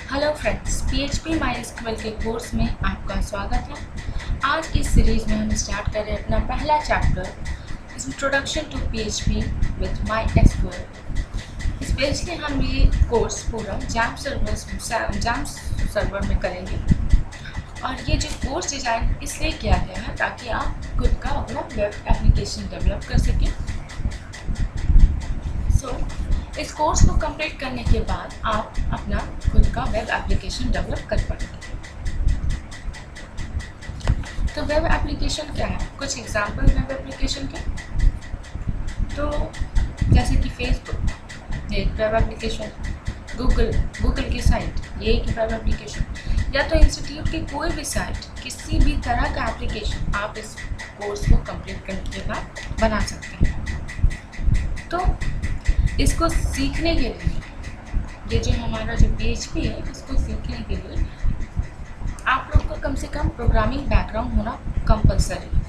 Hello friends, PHP MySQL के course में आपका स्वागत है। आज की सीरीज़ में हम स्टार्ट कर रहे हैं अपना पहला chapter introduction to PHP with MySQL। Specially हम ये कोर्स पूरा जाम सर्वर में करेंगे और ये जो कोर्स डिज़ाइन इसलिए किया गया है ताकि आप खुद का अपना वेब एप्लीकेशन डेवलप कर सकें। इस कोर्स को कंप्लीट करने के बाद आप अपना खुद का वेब एप्लीकेशन डेवलप कर पाएंगे। तो वेब एप्लीकेशन क्या है? कुछ एग्जांपल वेब एप्लीकेशन के, तो जैसे कि फेसबुक ये एक वेब एप्लीकेशन, गूगल की साइट ये एक वेब एप्लीकेशन, या तो इंस्टीट्यूट की कोई भी साइट, किसी भी तरह का एप्लीकेशन आप इस कोर्स को कंप्लीट करने के बाद बना सकते हैं। तो इसको सीखने के लिए ये जो हमारा जो PHP है, इसको सीखने के लिए आप लोग को कम से कम प्रोग्रामिंग बैकग्राउंड होना कंपलसरी है।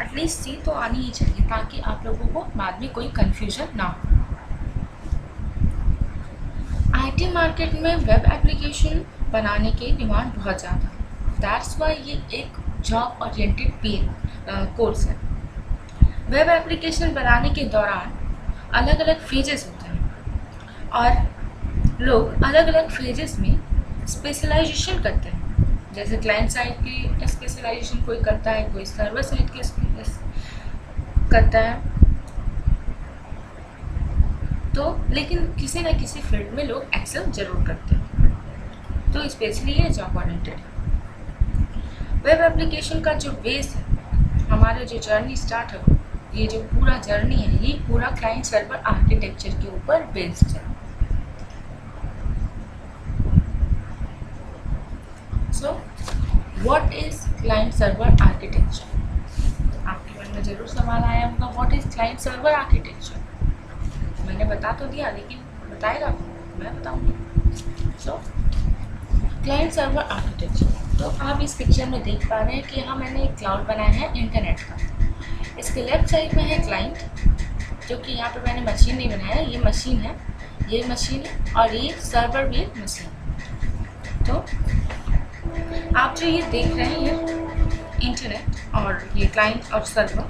एटलीस्ट सी तो आनी ही चाहिए ताकि आप लोगों को बाद में कोई कन्फ्यूजन ना हो। IT मार्केट में वेब एप्लीकेशन बनाने की डिमांड बहुत ज़्यादा है। दैट्स वाई ये एक जॉब ओरिएंटेड कोर्स है। वेब एप्लीकेशन बनाने के दौरान अलग अलग फेजेस होते हैं और लोग अलग अलग फेजेस में स्पेशलाइजेशन करते हैं। जैसे क्लाइंट साइड की स्पेशलाइजेशन कोई करता है, कोई सर्वर साइड की करता है। तो लेकिन किसी न किसी फील्ड में लोग एक्सेल जरूर करते हैं। तो स्पेशली ये जॉब ओरिएंटेड है। वेब एप्लीकेशन का जो बेस है, हमारा जो जर्नी स्टार्ट है, ये जो पूरा जर्नी है ये पूरा क्लाइंट सर्वर आर्किटेक्चर के ऊपर बेस्ड है। So what is client server architecture? आपके मन में जरूर सवाल आया होगा, what is client server architecture? मैंने बता तो दिया, लेकिन बताएगा मैं बताऊंगी। सो क्लाइंट सर्वर आर्किटेक्चर, तो आप इस पिक्चर में देख पा रहे हैं कि मैंने एक क्लाउड बनाया है इंटरनेट का। इसके लेफ्ट साइड में है क्लाइंट, जो कि यहाँ पे मैंने मशीन नहीं बनाया, ये मशीन है, ये मशीन है, और ये सर्वर भी मशीन। तो आप जो ये देख रहे हैं इंटरनेट और ये क्लाइंट और सर्वर,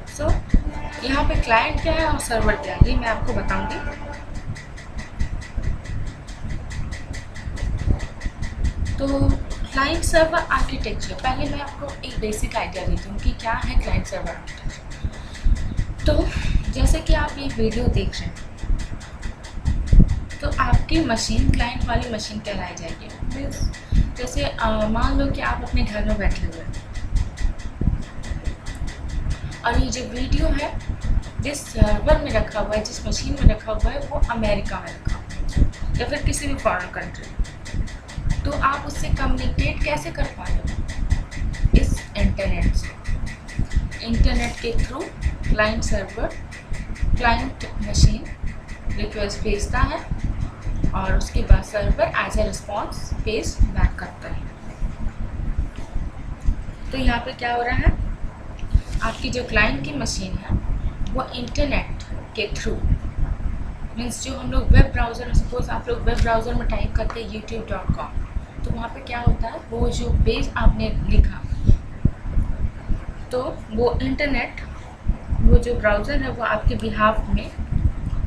सो यहाँ पे क्लाइंट क्या है और सर्वर क्या है ये मैं आपको बताऊंगी। तो क्लाइंट सर्वर आर्किटेक्चर, पहले मैं आपको एक बेसिक आइडिया देती हूँ कि क्या है क्लाइंट सर्वर आर्किटेक्चर। तो जैसे कि आप ये वीडियो देख रहे हैं, तो आपकी मशीन क्लाइंट वाली मशीन कहलाई जाएगी। जैसे मान लो कि आप अपने घर में बैठे हुए हैं और ये जो वीडियो है जिस सर्वर में रखा हुआ है, जिस मशीन में रखा हुआ है, वो अमेरिका में रखा हुआ है या फिर किसी भी फॉरेन कंट्री। तो आप उससे कम्युनिकेट कैसे कर पाएंगे? इस इंटरनेट से। इंटरनेट के through client server, client machine request भेजता है और उसके बाद server as a response page back करता है। तो यहाँ पे क्या हो रहा है, आपकी जो क्लाइंट की मशीन है वो इंटरनेट के थ्रू, मीन्स जो हम लोग वेब ब्राउज़र, सपोज आप लोग वेब ब्राउज़र में टाइप करते हैं youtube.com, तो वहाँ पे क्या होता है, वो जो पेज आपने लिखा, तो वो इंटरनेट, वो जो ब्राउज़र है वो आपके बिहाफ में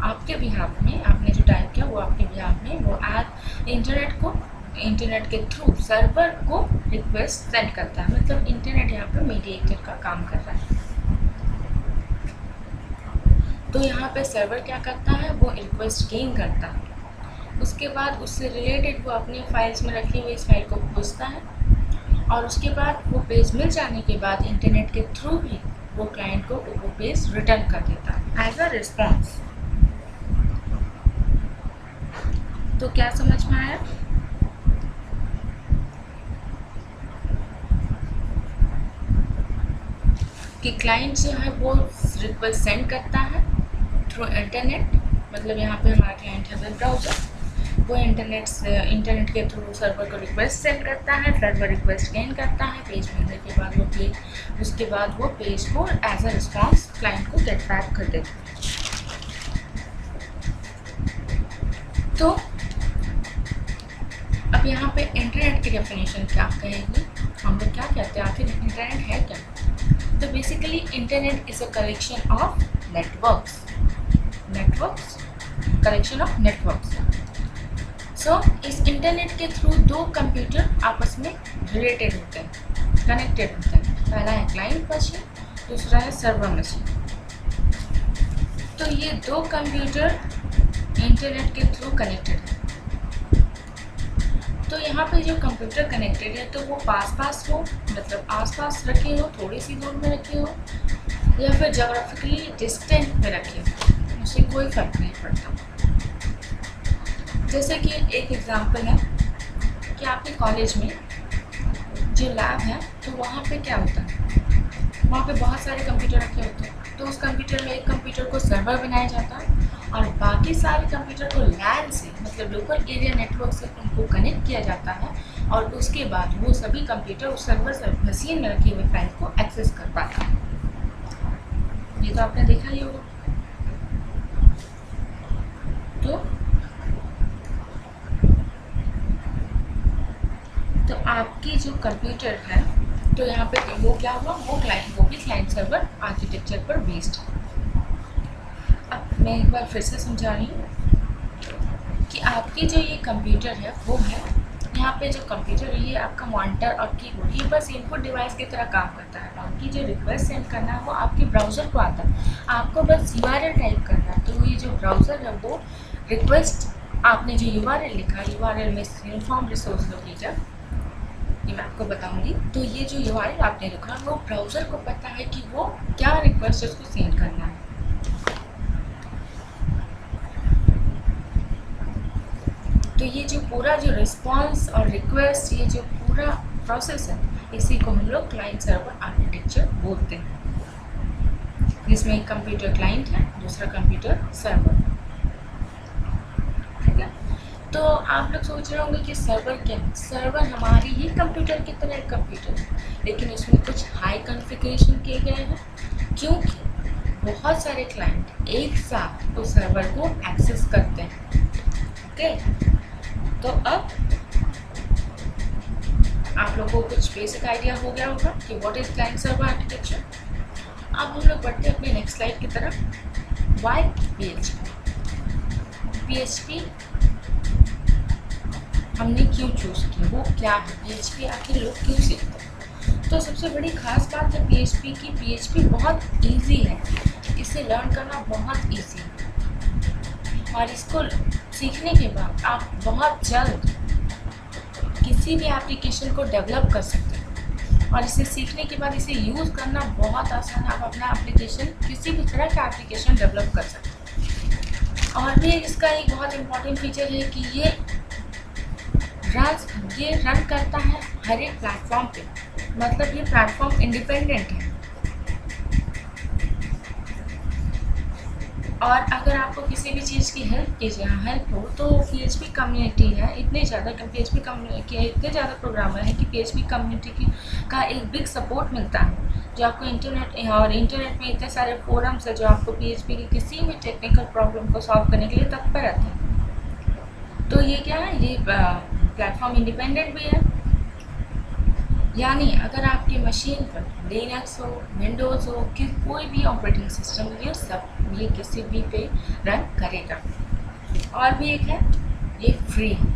आपने जो टाइप किया वो आपके बिहाफ में वो इंटरनेट के थ्रू सर्वर को रिक्वेस्ट सेंड करता है। मतलब इंटरनेट यहाँ पे मीडिएटर का काम कर रहा है। तो यहाँ पे सर्वर क्या करता है, वो रिक्वेस्ट गेन करता है, उसके बाद उससे रिलेटेड वो अपने फाइल्स में रखी हुई इस फाइल को खोजता है और उसके बाद वो पेज मिल जाने के बाद इंटरनेट के थ्रू ही वो क्लाइंट को वो पेज रिटर्न कर देता है एज अ रिस्पॉन्स। तो क्या समझ में आया? कि क्लाइंट जो है वो रिक्वेस्ट सेंड करता है थ्रू इंटरनेट, मतलब यहाँ पे हमारा क्लाइंट है वेब ब्राउज़र, वो इंटरनेट के थ्रू सर्वर को रिक्वेस्ट सेंड करता है, सर्वर रिक्वेस्ट गेन करता है, पेज मिलने के बाद उसके बाद वो पेज को एज अ रिस्पॉन्स क्लाइंट को गेट बैक कर देता है। तो अब यहाँ पे इंटरनेट की डेफिनेशन क्या कहेगी, हम लोग क्या कहते हैं, आखिर इंटरनेट है क्या? तो basically internet is a collection of networks, collection of networks. So इस इंटरनेट के थ्रू दो कंप्यूटर आपस में रिलेटेड होते हैं, कनेक्टेड होते हैं। पहला है क्लाइंट मशीन, दूसरा है सर्वर मशीन। तो ये दो कंप्यूटर इंटरनेट के थ्रू कनेक्टेड है। तो यहाँ पे जो कंप्यूटर कनेक्टेड है तो वो पास हो, मतलब आसपास रखे हो, थोड़ी सी दूर में रखे हो, या फिर जोग्राफिकली डिस्टेंट में रखे हो, उससे कोई फर्क नहीं पड़ता। जैसे कि एक एग्जांपल है कि आपके कॉलेज में जो लैब है तो वहाँ पे क्या होता है, वहाँ पे बहुत सारे कंप्यूटर रखे होते हैं। तो उस कंप्यूटर में एक कंप्यूटर को सर्वर बनाया जाता है और बाकी सारे कंप्यूटर को लैन से, मतलब लोकल एरिया नेटवर्क से उनको कनेक्ट किया जाता है और उसके बाद वो सभी कंप्यूटर उस सर्वर मशीन में रखे हुए फाइल को एक्सेस कर पाता है। ये तो आपने देखा ही होगा। तो आपकी जो कंप्यूटर है तो यहाँ पे वो क्या हुआ, वो भी क्लाइंट सर्वर आर्किटेक्चर पर बेस्ड है। अब मैं एक बार फिर से समझा रही हूँ कि आपकी जो ये कंप्यूटर है वो है, यहाँ पे जो कंप्यूटर है ये आपका मॉनिटर और कीबोर्ड, ये बस इनपुट डिवाइस की तरह काम करता है। बाकी जो रिक्वेस्ट सेंड करना है वो आपके ब्राउज़र को आता है, आपको बस URL टाइप करना है। तो ये जो ब्राउज़र है वो रिक्वेस्ट, आपने जो URL लिखा, URL में यूनिफॉर्म रिसोर्स लोकेटर, ये मैं आपको बताऊंगी। तो ये जो URL आपने लिखा वो ब्राउज़र को पता है कि वो क्या रिक्वेस्ट उसको सेंड करना है। तो ये जो पूरा जो रिस्पॉन्स और रिक्वेस्ट, ये जो पूरा प्रोसेस है, इसी को हम लोग क्लाइंट सर्वर आर्किटेक्चर बोलते हैं, जिसमें एक कंप्यूटर क्लाइंट है, दूसरा कंप्यूटर सर्वर। ठीक है, तो आप लोग सोच रहे होंगे कि सर्वर क्या है। सर्वर हमारी ही कंप्यूटर की तरह एक कंप्यूटर है, लेकिन उसमें कुछ हाई कॉन्फ़िगरेशन किए गए हैं, क्योंकि बहुत सारे क्लाइंट एक साथ उस सर्वर को एक्सेस करते हैं। ओके, तो अब आप लोगों को कुछ बेसिक आइडिया हो गया होगा कि what is client server architecture. अब हम लोग बढ़ते हैं अपने नेक्स्ट स्लाइड की तरफ। वाई PHP हमने क्यों चूज़ किया, वो क्या है PHP, आखिर लोग क्यों सीखते हैं। तो सबसे बड़ी खास बात है PHP की, PHP बहुत इजी है, इसे लर्न करना बहुत इजी है और इसको सीखने के बाद आप बहुत जल्द किसी भी एप्लीकेशन को डेवलप कर सकते हैं और इसे सीखने के बाद इसे यूज़ करना बहुत आसान है। आप अपना एप्लीकेशन, किसी भी तरह का एप्लीकेशन डेवलप कर सकते हैं। और भी इसका एक बहुत इम्पॉर्टेंट फीचर है कि ये रन करता है हर एक प्लेटफॉर्म पे, मतलब ये प्लेटफॉर्म इंडिपेंडेंट है। और अगर आपको किसी भी चीज़ की हेल्प हो तो PHP कम्युनिटी है, इतने ज़्यादा PHP कम्युनिटी के इतने ज़्यादा प्रोग्रामर हैं कि PHP कम्युनिटी का एक बिग सपोर्ट मिलता है, जो आपको इंटरनेट में इतने सारे फोरम्स है जो आपको PHP की किसी भी टेक्निकल प्रॉब्लम को सॉल्व करने के लिए तत्पर रहते हैं। तो ये क्या है, ये प्लेटफॉर्म इंडिपेंडेंट भी है, यानी अगर आपकी मशीन पर लिनक्स हो, विंडोज़ हो, कि कोई भी ऑपरेटिंग सिस्टम, ये किसी भी पे रन करेगा। और भी एक है, ये फ्री है।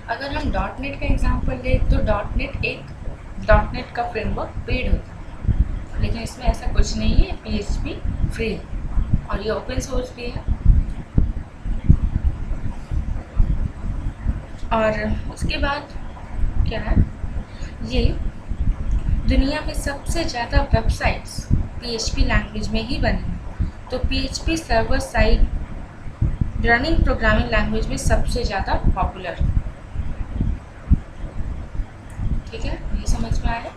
अगर हम .NET का एग्जांपल लें तो .NEट का फ्रेमवर्क पेड होता है, लेकिन इसमें ऐसा कुछ नहीं है, PHP फ्री है और ये ओपन सोर्स भी है। और उसके बाद क्या है, ये दुनिया में सबसे ज़्यादा वेबसाइट्स PHP लैंग्वेज में ही बनी हैं। तो PHP server side running programming language में सबसे ज़्यादा पॉपुलर है। ठीक है, ये समझ में आया।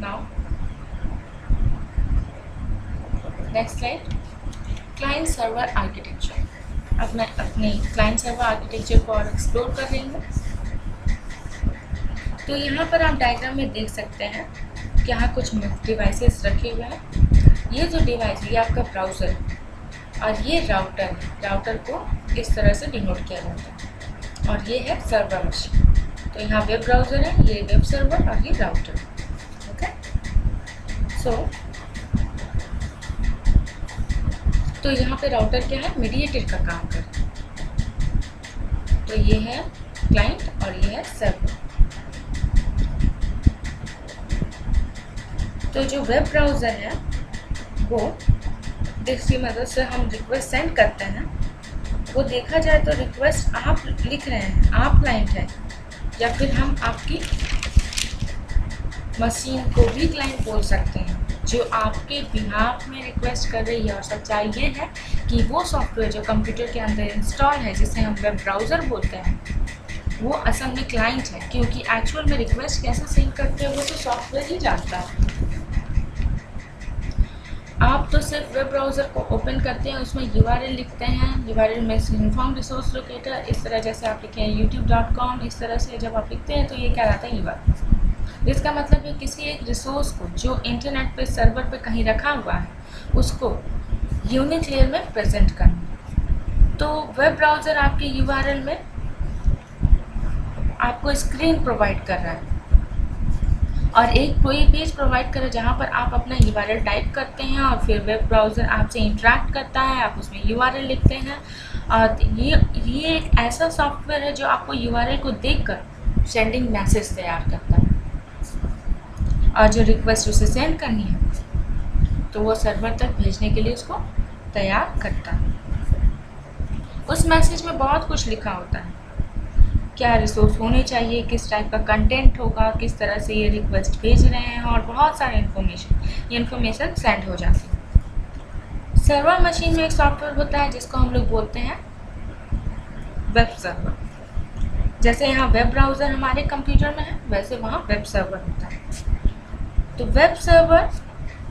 Now next slide, client server architecture. अब मैं अपने क्लाइंट सर्वर आर्किटेक्चर को और एक्सप्लोर कर रही हूँ। तो यहाँ पर आप डायग्राम में देख सकते हैं कि यहाँ कुछ डिवाइसेस रखे हुए हैं। ये जो डिवाइस है ये आपका ब्राउज़र है, और ये राउटर है, राउटर को इस तरह से डिनोट किया जाता है। और ये है सर्वर मशीन। तो यहाँ वेब ब्राउज़र है, ये वेब सर्वर और ये राउटर। ओके, सो तो यहाँ पे राउटर क्या है, मीडिएटर का काम करता है। तो ये है क्लाइंट और ये है सर्वर। तो जो वेब ब्राउज़र है वो जिसकी मदद से हम रिक्वेस्ट सेंड करते हैं, वो देखा जाए तो रिक्वेस्ट आप लिख रहे हैं, आप क्लाइंट हैं, या फिर हम आपकी मशीन को भी क्लाइंट बोल सकते हैं जो आपके बिहाफ में रिक्वेस्ट कर रही है। और सच्चाई ये है कि वो सॉफ्टवेयर जो कंप्यूटर के अंदर इंस्टॉल है, जिसे हम वेब ब्राउज़र बोलते हैं, वो असल में क्लाइंट है, क्योंकि एक्चुअल में रिक्वेस्ट कैसे सेंड करते हैं वो तो सॉफ्टवेयर ही जानता है। आप तो सिर्फ वेब ब्राउज़र को ओपन करते हैं, उसमें URL लिखते हैं, URL में यूनिफॉर्म रिसोर्स लोकेटर, इस तरह जैसे आप लिखे हैं youtube.com, इस तरह से जब आप लिखते हैं तो ये क्या रहता है, URL, जिसका मतलब है किसी एक रिसोर्स को जो इंटरनेट पे सर्वर पे कहीं रखा हुआ है उसको यूनिक लेयर में प्रेजेंट करना। तो वेब ब्राउज़र आपके URL में आपको स्क्रीन प्रोवाइड कर रहा है और एक कोई पेज प्रोवाइड करें जहाँ पर आप अपना URL टाइप करते हैं और फिर वेब ब्राउज़र आपसे इंटरेक्ट करता है, आप उसमें URL लिखते हैं। और ये एक ऐसा सॉफ्टवेयर है जो आपको URL को देखकर सेंडिंग मैसेज तैयार करता है, और जो रिक्वेस्ट उसे सेंड करनी है तो वो सर्वर तक भेजने के लिए उसको तैयार करता है। उस मैसेज में बहुत कुछ लिखा होता है, क्या रिसोर्स होने चाहिए, किस टाइप का कंटेंट होगा, किस तरह से ये रिक्वेस्ट भेज रहे हैं, और बहुत सारे इन्फॉर्मेशन सेंड हो जाती है। सर्वर मशीन में एक सॉफ्टवेयर होता है जिसको हम लोग बोलते हैं वेब सर्वर। जैसे यहाँ वेब ब्राउज़र हमारे कंप्यूटर में है, वैसे वहाँ वेब सर्वर होता है। तो वेब सर्वर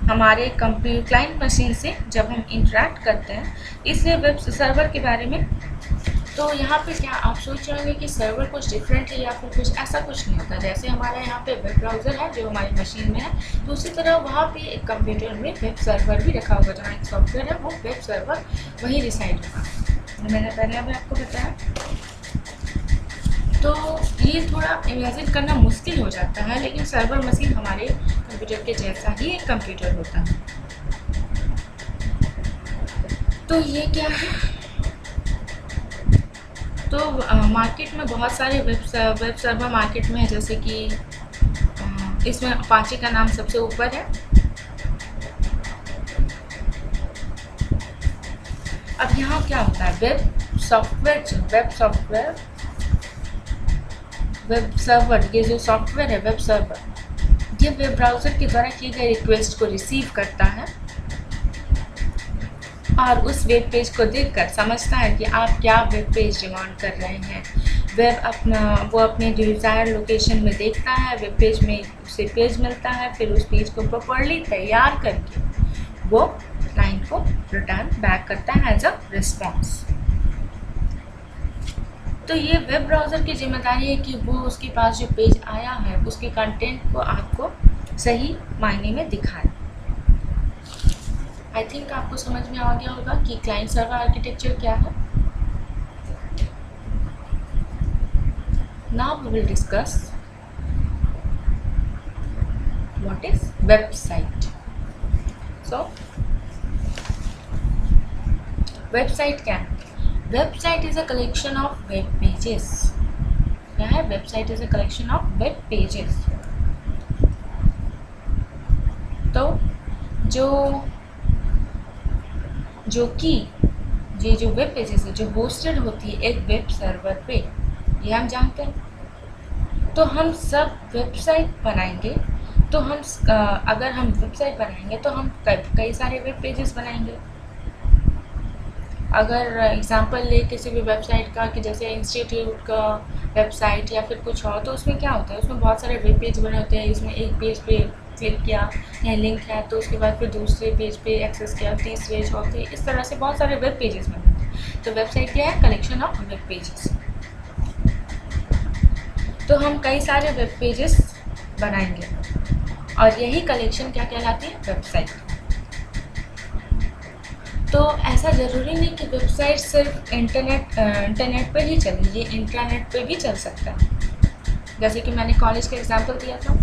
हमारे क्लाइंट मशीन से जब हम इंटरेक्ट करते हैं, इसलिए वेब सर्वर के बारे में तो यहाँ पे क्या आप सोच रहे होंगे कि सर्वर कुछ डिफरेंट है या फिर कुछ ऐसा कुछ नहीं होता। जैसे हमारे यहाँ पे वेब ब्राउज़र है जो हमारी मशीन में है, तो उसी तरह वहाँ पे एक कंप्यूटर में वेब सर्वर भी रखा होगा, जहाँ एक सॉफ्टवेयर है वो वेब सर्वर वहीं रिसाइड होगा। मैंने पहले भी आपको बताया। तो ये थोड़ा इमेजिन करना मुश्किल हो जाता है, लेकिन सर्वर मशीन हमारे कंप्यूटर के जैसा ही एक कंप्यूटर होता है। तो ये क्या है, तो मार्केट में बहुत सारे वेब सर्वर मार्केट में है, जैसे कि इसमें अपाचे का नाम सबसे ऊपर है। अब यहाँ क्या होता है, वेब सर्वर, ये जो सॉफ्टवेयर है वेब सर्वर, ये वेब ब्राउज़र के द्वारा किए गए रिक्वेस्ट को रिसीव करता है और उस वेब पेज को देखकर समझता है कि आप क्या वेब पेज डिमांड कर रहे हैं। वो अपने डिज़ायर लोकेशन में देखता है, वेब पेज में उसे पेज मिलता है, फिर उस पेज को प्रॉपर्ली तैयार करके वो क्लाइंट को रिटर्न बैक करता है एज अ रिस्पॉन्स। तो ये वेब ब्राउज़र की जिम्मेदारी है कि वो उसके पास जो पेज आया है उसके कंटेंट को आपको सही मायने में दिखाए। आई थिंक आपको समझ में आ गया होगा कि क्लाइंट सर्वर आर्किटेक्चर क्या है। Now we will discuss what is website. So website क्या है? Website is a collection of web pages. क्या है? Website is a collection of web pages. तो ये जो वेब पेजेस है जो होस्टेड होती है एक वेब सर्वर पे, ये हम जानते हैं। तो हम सब वेबसाइट बनाएंगे, तो अगर हम वेबसाइट बनाएंगे तो हम कई सारे वेब पेजेस बनाएंगे। अगर एग्जांपल ले किसी भी वेबसाइट का, कि जैसे इंस्टीट्यूट का वेबसाइट या फिर कुछ और, तो उसमें क्या होता है, उसमें बहुत सारे वेब पेज बने होते हैं। इसमें एक पेज पे क्लिक किया, यहाँ लिंक है, तो उसके बाद फिर दूसरे पेज पे एक्सेस किया, तीसरे चौथे, इस तरह से बहुत सारे वेब पेजेस बने होते हैं। तो वेबसाइट क्या है? Collection of web pages. तो हम कई सारे वेब पेजेस बनाएंगे और यही कलेक्शन क्या कहलाती है? वेबसाइट। तो ऐसा ज़रूरी नहीं कि वेबसाइट सिर्फ इंटरनेट पे ही चले, ये इंटरनेट पे भी चल सकता है। जैसे कि मैंने कॉलेज का एग्जांपल दिया था।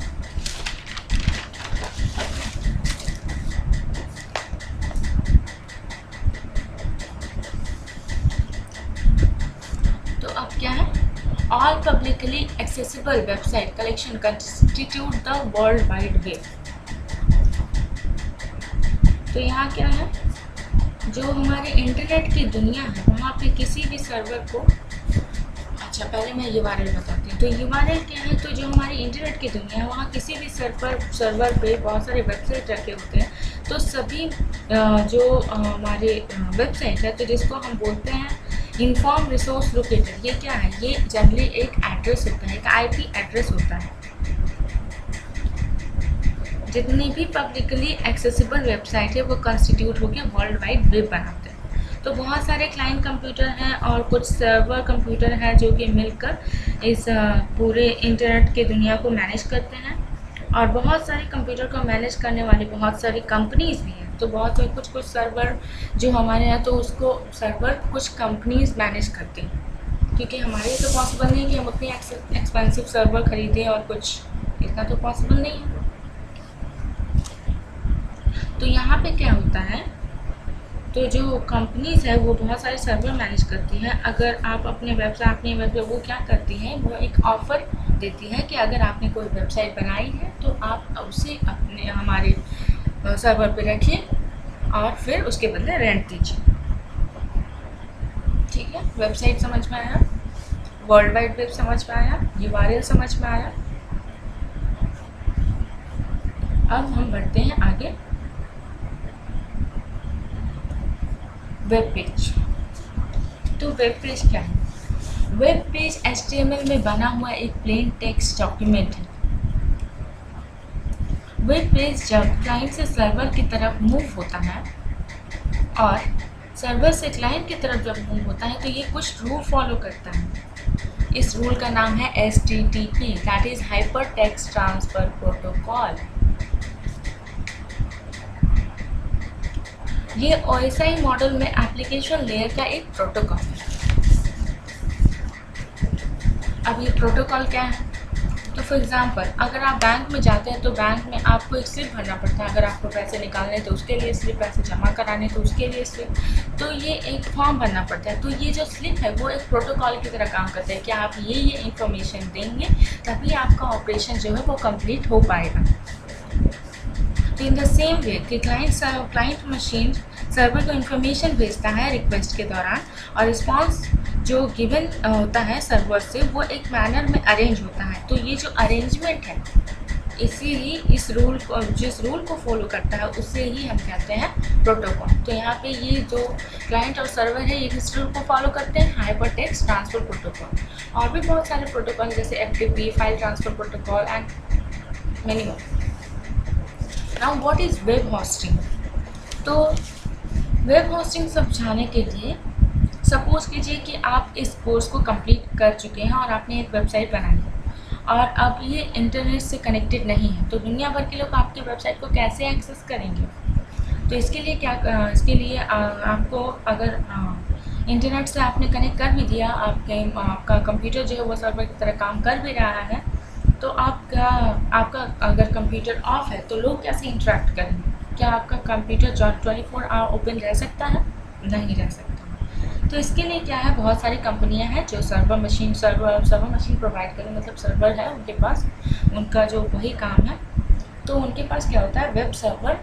तो अब क्या है, all publicly accessible website collection constitute the world wide web. तो यहाँ क्या है, जो हमारे इंटरनेट की दुनिया है वहाँ पे किसी भी सर्वर को, अच्छा पहले मैं URL बताती हूँ। तो URL क्या है, तो जो हमारी इंटरनेट की दुनिया है वहाँ किसी भी सर्वर पे बहुत सारे वेबसाइट रखे होते हैं। तो सभी जो हमारे वेबसाइट है, तो जिसको हम बोलते हैं इनफॉर्म रिसोर्स लोकेटर, ये क्या है, ये जनरली एक एड्रेस होता है, एक IP एड्रेस होता है। जितनी भी पब्लिकली एक्सेसिबल वेबसाइट है वो कंस्टिट्यूट होकर वर्ल्ड वाइड वेब बनाते हैं। तो बहुत सारे क्लाइंट कंप्यूटर हैं और कुछ सर्वर कंप्यूटर हैं जो कि मिलकर इस पूरे इंटरनेट की दुनिया को मैनेज करते हैं। और बहुत सारे कंप्यूटर को मैनेज करने वाली बहुत सारी कंपनीज भी हैं। तो बहुत सारे कुछ सर्वर जो हमारे यहाँ, तो उसको सर्वर कुछ कंपनीज मैनेज करती हैं, क्योंकि हमारे लिए तो पॉसिबल नहीं कि हम उतनी एक्सपेंसिव सर्वर खरीदें, और कुछ इतना तो पॉसिबल नहीं है। तो यहाँ पे क्या होता है, तो जो कंपनीज है वो बहुत सारे सर्वर मैनेज करती हैं। अगर आप अपने वेबसाइट वो क्या करती हैं, वो एक ऑफ़र देती है कि अगर आपने कोई वेबसाइट बनाई है तो आप उसे अपने हमारे सर्वर पे रखिए और फिर उसके बदले रेंट दीजिए। ठीक है, वेबसाइट समझ में आया, वर्ल्ड वाइड वेब समझ में आया, URL समझ में आया। अब हम बढ़ते हैं आगे, वेब पेज। तो वेब पेज क्या है? वेब पेज HTML में बना हुआ एक प्लेन टेक्स्ट डॉक्यूमेंट है। वेब पेज जब क्लाइंट से सर्वर की तरफ मूव होता है और सर्वर से क्लाइंट की तरफ जब मूव होता है, तो ये कुछ रूल फॉलो करता है। इस रूल का नाम है HTTP, that is hyper text transfer protocol. ये OSI मॉडल में एप्लीकेशन लेयर का एक प्रोटोकॉल है। अब ये प्रोटोकॉल क्या है? तो फॉर एग्जांपल, अगर आप बैंक में जाते हैं तो बैंक में आपको एक स्लिप भरना पड़ता है। अगर आपको पैसे निकालने तो उसके लिए स्लिप, पैसे जमा कराने तो उसके लिए स्लिप, तो ये एक फॉर्म भरना पड़ता है। तो ये जो स्लिप है वो एक प्रोटोकॉल की तरह काम करता है कि आप ये इन्फॉर्मेशन देंगे तभी आपका ऑपरेशन जो है वो कंप्लीट हो पाएगा। तो इन द सेम वे कि क्लाइंट मशीन सर्वर को इन्फॉर्मेशन भेजता है रिक्वेस्ट के दौरान, और रिस्पॉन्स जो गिवन होता है सर्वर से वो एक मैनर में अरेंज होता है। तो ये जो अरेंजमेंट है, इस रूल को, जिस रूल को फॉलो करता है उसे ही हम कहते हैं प्रोटोकॉल। तो यहाँ पे ये जो क्लाइंट और सर्वर है ये किस रूल को फॉलो करते हैं? Hyper text transfer protocol. और भी बहुत सारे प्रोटोकॉल जैसे FTP, file transfer protocol and many more. Now what is web hosting? तो वेब होस्टिंग समझाने के लिए सपोज कीजिए कि आप इस कोर्स को कंप्लीट कर चुके हैं और आपने एक वेबसाइट बनाई है और अब ये इंटरनेट से कनेक्टेड नहीं है, तो दुनिया भर के लोग आपकी वेबसाइट को कैसे एक्सेस करेंगे? तो इसके लिए आपको अगर इंटरनेट से आपने कनेक्ट कर भी दिया, आपका कंप्यूटर जो है वो सर्वर की तरह काम कर भी रहा है, तो आपका अगर कंप्यूटर ऑफ है तो लोग कैसे इंटरेक्ट करेंगे? क्या आपका कंप्यूटर 24 आवर ओपन रह सकता है? नहीं रह सकता। तो इसके लिए क्या है, बहुत सारी कंपनियां हैं जो सर्वर मशीन प्रोवाइड करें, मतलब सर्वर है उनके पास, उनका जो वही काम है। तो उनके पास क्या होता है, वेब सर्वर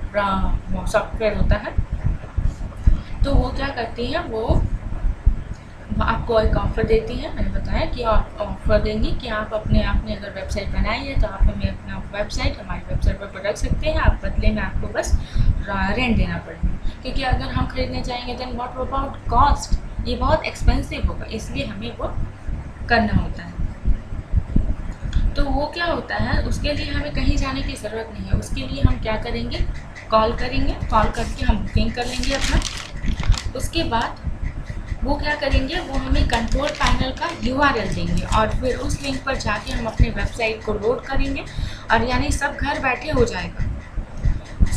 सॉफ्टवेयर होता है। तो वो क्या करती हैं, वो आपको एक ऑफ़र देती है। मैंने बताया कि आप ऑफ़र देंगी कि आप आपने अगर वेबसाइट बनाई है तो आप हमें अपना वेबसाइट हमारे वेब सर्वर पर रख सकते हैं, आप बदले में आपको बस रेंट देना पड़ेगा। क्योंकि अगर हम खरीदने जाएंगे देन व्हाट अबाउट कॉस्ट, ये बहुत एक्सपेंसिव होगा, इसलिए हमें वो करना होता है। तो वो क्या होता है, उसके लिए हमें कहीं जाने की ज़रूरत नहीं है। उसके लिए हम क्या करेंगे, कॉल करके हम बुकिंग कर लेंगे अपना। उसके बाद वो क्या करेंगे, वो हमें कंट्रोल पैनल का URL देंगे और फिर उस लिंक पर जाके हम अपने वेबसाइट को लोड करेंगे और यानी सब घर बैठे हो जाएगा।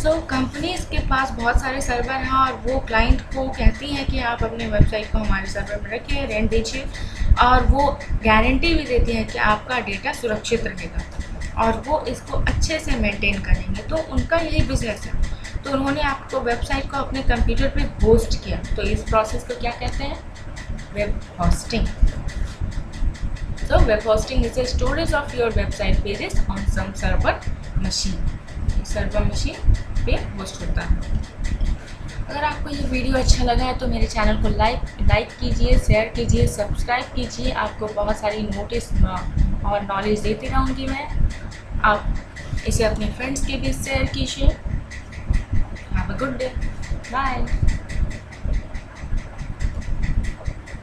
सो कंपनीज के पास बहुत सारे सर्वर हैं और वो क्लाइंट को कहती हैं कि आप अपने वेबसाइट को हमारे सर्वर में रखिए, रेंट दीजिए, और वो गारंटी भी देती है कि आपका डेटा सुरक्षित रहेगा और वो इसको अच्छे से मेंटेन करेंगे। तो उनका यही बिजनेस है। तो उन्होंने आपको वेबसाइट को अपने कंप्यूटर पे होस्ट किया, तो इस प्रोसेस को क्या कहते हैं? Web hosting. So web hosting is a storage of your website pages on some server machine. Server machine पे होस्ट होता है। अगर आपको ये वीडियो अच्छा लगा है तो मेरे चैनल को लाइक कीजिए, शेयर कीजिए, सब्सक्राइब कीजिए। आपको बहुत सारी नोटिस और नॉलेज देती रहूँगी मैं। आप इसे अपने फ्रेंड्स के भी शेयर कीजिए। Have a good day, bye.